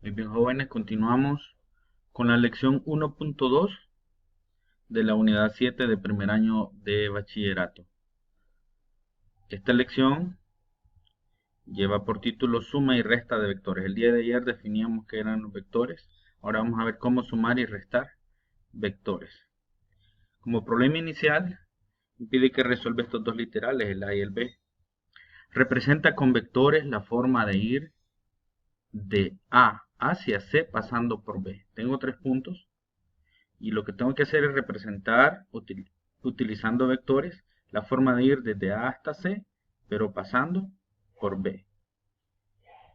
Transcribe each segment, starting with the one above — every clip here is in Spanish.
Muy bien, jóvenes, continuamos con la lección 1.2 de la unidad 7 de primer año de bachillerato. Esta lección lleva por título suma y resta de vectores. El día de ayer definíamos qué eran los vectores. Ahora vamos a ver cómo sumar y restar vectores. Como problema inicial, pide que resuelva estos dos literales, el A y el B. Representa con vectores la forma de ir de A hacia C pasando por B. Tengo 3 puntos. Y lo que tengo que hacer es representar, utilizando vectores, la forma de ir desde A hasta C, pero pasando por B.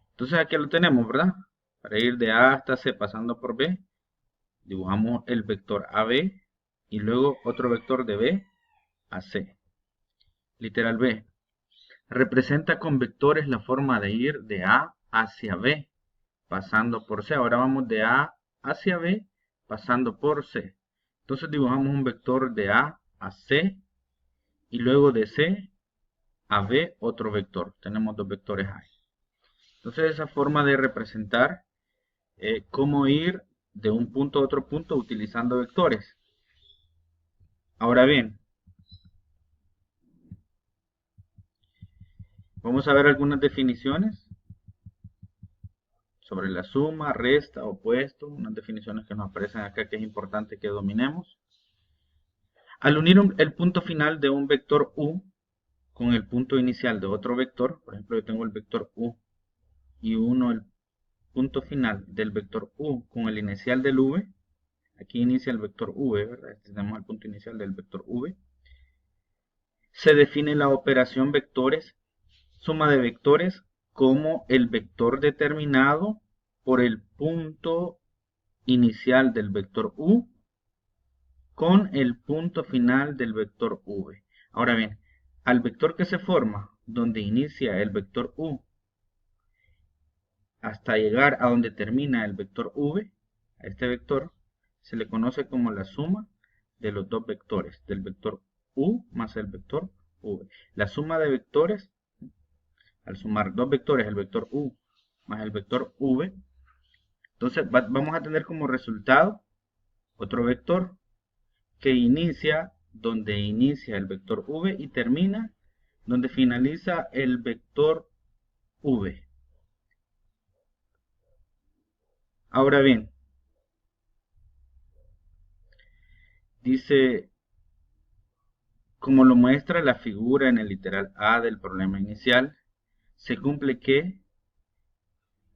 Entonces aquí lo tenemos, ¿verdad? Para ir de A hasta C pasando por B, dibujamos el vector AB y luego otro vector de B a C. Literal B. Representa con vectores la forma de ir de A hacia B, pasando por C. Ahora vamos de A hacia B, pasando por C. Entonces dibujamos un vector de A a C y luego de C a B otro vector. Tenemos dos vectores ahí. Entonces esa forma de representar cómo ir de un punto a otro punto utilizando vectores. Ahora bien, vamos a ver algunas definiciones sobre la suma, resta, opuesto, unas definiciones que nos aparecen acá que es importante que dominemos. Al unir el punto final de un vector U con el punto inicial de otro vector, por ejemplo yo tengo el vector U y uno el punto final del vector U con el inicial del V, aquí inicia el vector V, ¿verdad? Tenemos el punto inicial del vector V, se define la operación vectores, suma de vectores, como el vector determinado por el punto inicial del vector U con el punto final del vector V. Ahora bien, al vector que se forma donde inicia el vector U hasta llegar a donde termina el vector V, a este vector se le conoce como la suma de los dos vectores, del vector U más el vector V. La suma de vectores, al sumar dos vectores, el vector U más el vector V, entonces vamos a tener como resultado otro vector que inicia donde inicia el vector V y termina donde finaliza el vector V. Ahora bien, dice, como lo muestra la figura en el literal A del problema inicial, se cumple que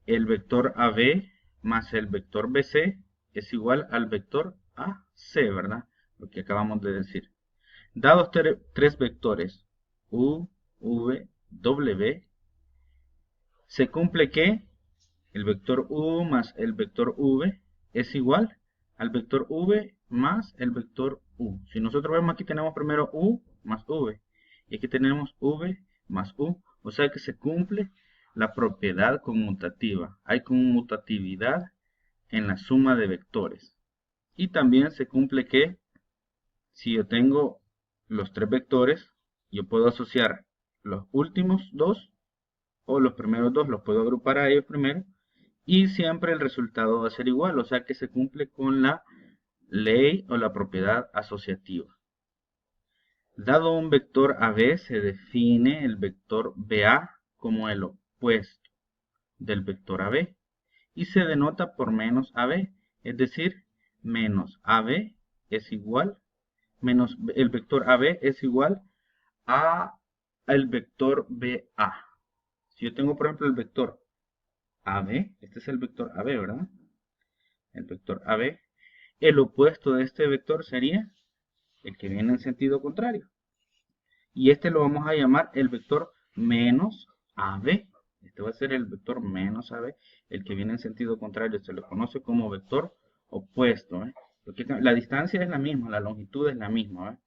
el vector AB más el vector BC es igual al vector AC, ¿verdad? Lo que acabamos de decir. Dados tres vectores U, V, W, se cumple que el vector U más el vector V es igual al vector V más el vector U. Si nosotros vemos aquí tenemos primero U más V y aquí tenemos V más U. O sea que se cumple la propiedad conmutativa. Hay conmutatividad en la suma de vectores. Y también se cumple que si yo tengo los tres vectores, yo puedo asociar los últimos dos o los primeros dos, los puedo agrupar a ellos primero y siempre el resultado va a ser igual, o sea que se cumple con la ley o la propiedad asociativa. Dado un vector AB, se define el vector BA como el opuesto del vector AB y se denota por menos AB, es decir, menos AB es igual, menos el vector AB es igual a el vector BA. Si yo tengo por ejemplo el vector AB, este es el vector AB, ¿verdad? El vector AB, el opuesto de este vector sería el que viene en sentido contrario. Y este lo vamos a llamar el vector menos AB. Este va a ser el vector menos AB, el que viene en sentido contrario. Se lo conoce como vector opuesto. Porque la distancia es la misma, la longitud es la misma.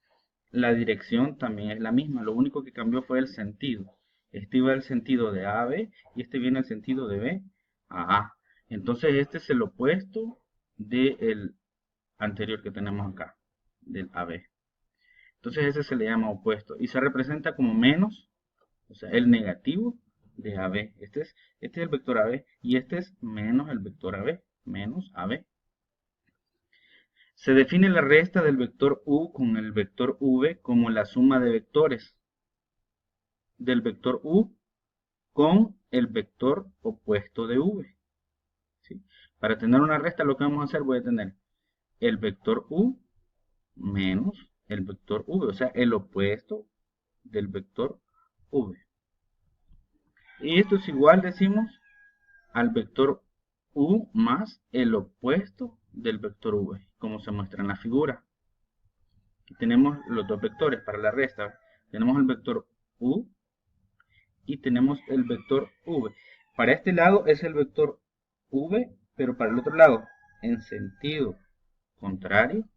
La dirección también es la misma. Lo único que cambió fue el sentido. Este iba al sentido de A a B y este viene al sentido de B a A. Entonces este es el opuesto del anterior que tenemos acá, del AB. Entonces ese se le llama opuesto y se representa como menos, o sea, el negativo de AB. Este es el vector AB y este es menos el vector AB, menos AB. Se define la resta del vector U con el vector V como la suma de vectores del vector U con el vector opuesto de V. ¿Sí? Para tener una resta lo que vamos a hacer, voy a tener el vector U menos el vector V, o sea, el opuesto del vector V. Y esto es igual, decimos, al vector U más el opuesto del vector V, como se muestra en la figura. Aquí tenemos los dos vectores para la resta. Tenemos el vector U y tenemos el vector V. Para este lado es el vector V, pero para el otro lado, en sentido contrario,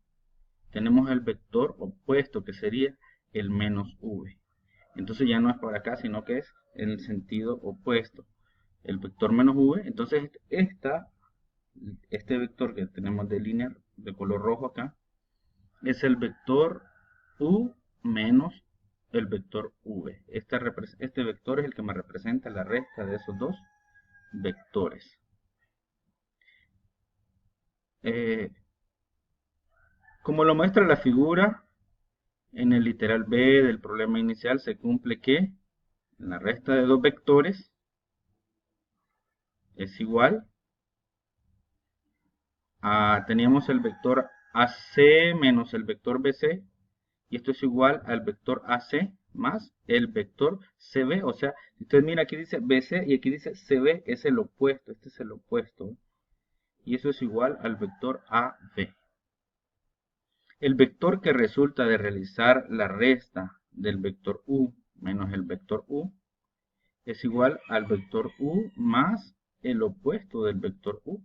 tenemos el vector opuesto, que sería el menos V. Entonces ya no es para acá, sino que es en el sentido opuesto. El vector menos V, entonces este vector que tenemos de línea de color rojo acá, es el vector U menos el vector V. Este vector es el que me representa la resta de esos dos vectores. Como lo muestra la figura, en el literal B del problema inicial se cumple que en la resta de dos vectores es igual a, teníamos el vector AC menos el vector BC, y esto es igual al vector AC más el vector CB. O sea, si usted mira, aquí dice BC y aquí dice CB, es el opuesto, este es el opuesto, y eso es igual al vector AB. El vector que resulta de realizar la resta del vector U menos el vector U es igual al vector U más el opuesto del vector U.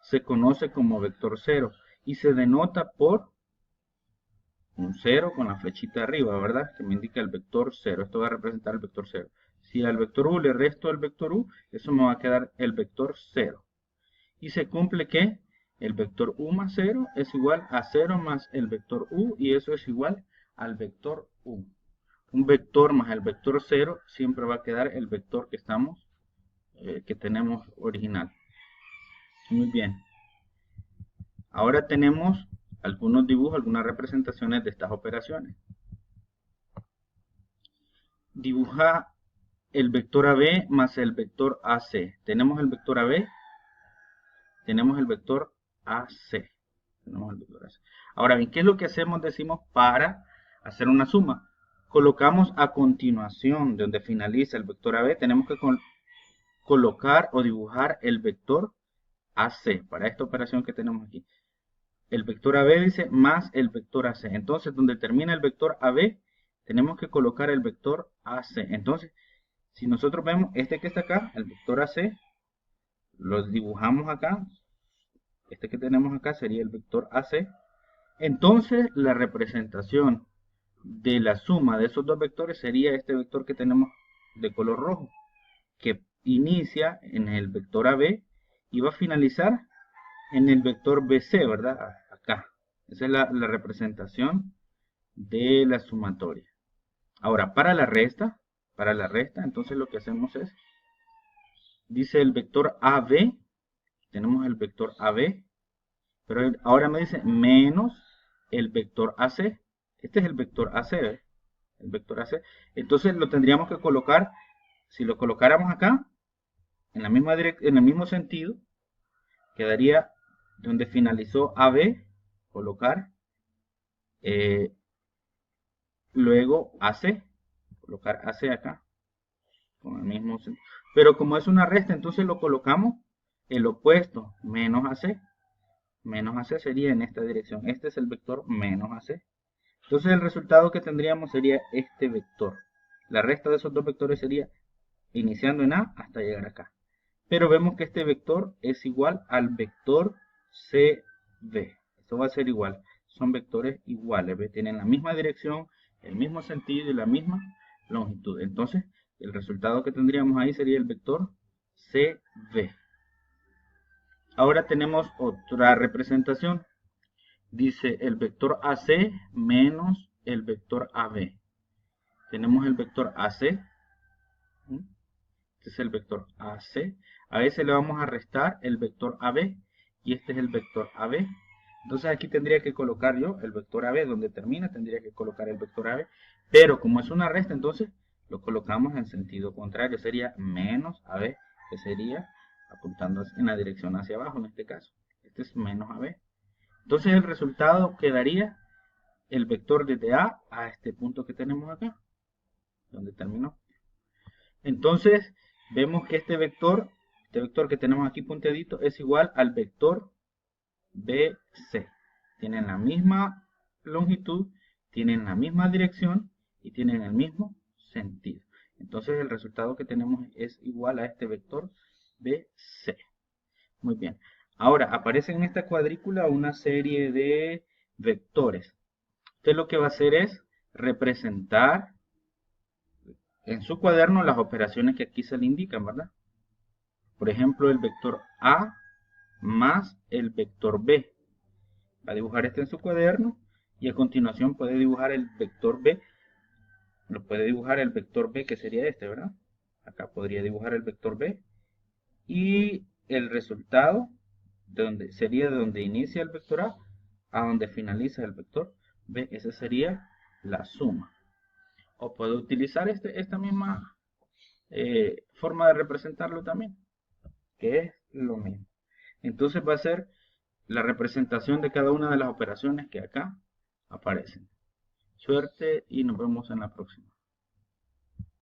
Se conoce como vector 0 y se denota por un 0 con la flechita arriba, ¿verdad? Que me indica el vector 0. Esto va a representar el vector 0. Si al vector U le resto el vector U, eso me va a quedar el vector 0. Y se cumple que el vector U más 0 es igual a 0 más el vector U, y eso es igual al vector U. Un vector más el vector 0 siempre va a quedar el vector que tenemos original. Muy bien. Ahora tenemos algunos dibujos, algunas representaciones de estas operaciones. Dibuja el vector AB más el vector AC. Tenemos el vector AB, tenemos el vector AC. Ahora bien, ¿qué es lo que hacemos? Decimos para hacer una suma. Colocamos a continuación de donde finaliza el vector AB, tenemos que colocar o dibujar el vector AC para esta operación que tenemos aquí. El vector AB dice más el vector AC. Entonces, donde termina el vector AB, tenemos que colocar el vector AC. Entonces, si nosotros vemos este que está acá, el vector AC, lo dibujamos acá. Este que tenemos acá sería el vector AC. Entonces, la representación de la suma de esos dos vectores sería este vector que tenemos de color rojo, que inicia en el vector AB y va a finalizar en el vector BC, ¿verdad? Acá. Esa es la representación de la sumatoria. Ahora, para la resta, entonces lo que hacemos es, dice el vector AB, tenemos el vector AB, pero ahora me dice menos el vector AC. Este es el vector AC, ¿eh? El vector AC. Entonces lo tendríamos que colocar, si lo colocáramos acá, en el mismo sentido, quedaría donde finalizó AB, colocar, luego AC, colocar AC acá, con el mismo sentido. Pero como es una resta, entonces lo colocamos el opuesto, menos AC. Menos AC sería en esta dirección. Este es el vector menos AC. Entonces el resultado que tendríamos sería este vector. La resta de esos dos vectores sería iniciando en A hasta llegar acá. Pero vemos que este vector es igual al vector CB. Esto va a ser igual. Son vectores iguales. ¿Ve? Tienen la misma dirección, el mismo sentido y la misma longitud. Entonces, el resultado que tendríamos ahí sería el vector CB. Ahora tenemos otra representación. Dice el vector AC menos el vector AB. Tenemos el vector AC. Este es el vector AC. A ese le vamos a restar el vector AB y este es el vector AB. Entonces aquí tendría que colocar yo el vector AB, donde termina tendría que colocar el vector AB, pero como es una resta, entonces lo colocamos en sentido contrario, sería menos AB, que sería apuntando en la dirección hacia abajo en este caso. Este es menos AB. Entonces el resultado quedaría el vector desde A a este punto que tenemos acá, donde terminó. Entonces vemos que este vector que tenemos aquí punteadito es igual al vector BC. Tienen la misma longitud, tienen la misma dirección y tienen el mismo sentido. Entonces el resultado que tenemos es igual a este vector BC. Muy bien. Ahora aparece en esta cuadrícula una serie de vectores. Usted lo que va a hacer es representar en su cuaderno las operaciones que aquí se le indican, ¿verdad? Por ejemplo, el vector A más el vector B. Va a dibujar este en su cuaderno y a continuación puede dibujar el vector B. Lo puede dibujar el vector B, que sería este, ¿verdad? Acá podría dibujar el vector B y el resultado sería de donde inicia el vector a donde finaliza el vector B. Esa sería la suma. O puede utilizar esta misma forma de representarlo también, que es lo mismo. Entonces va a ser la representación de cada una de las operaciones que acá aparecen. Suerte y nos vemos en la próxima.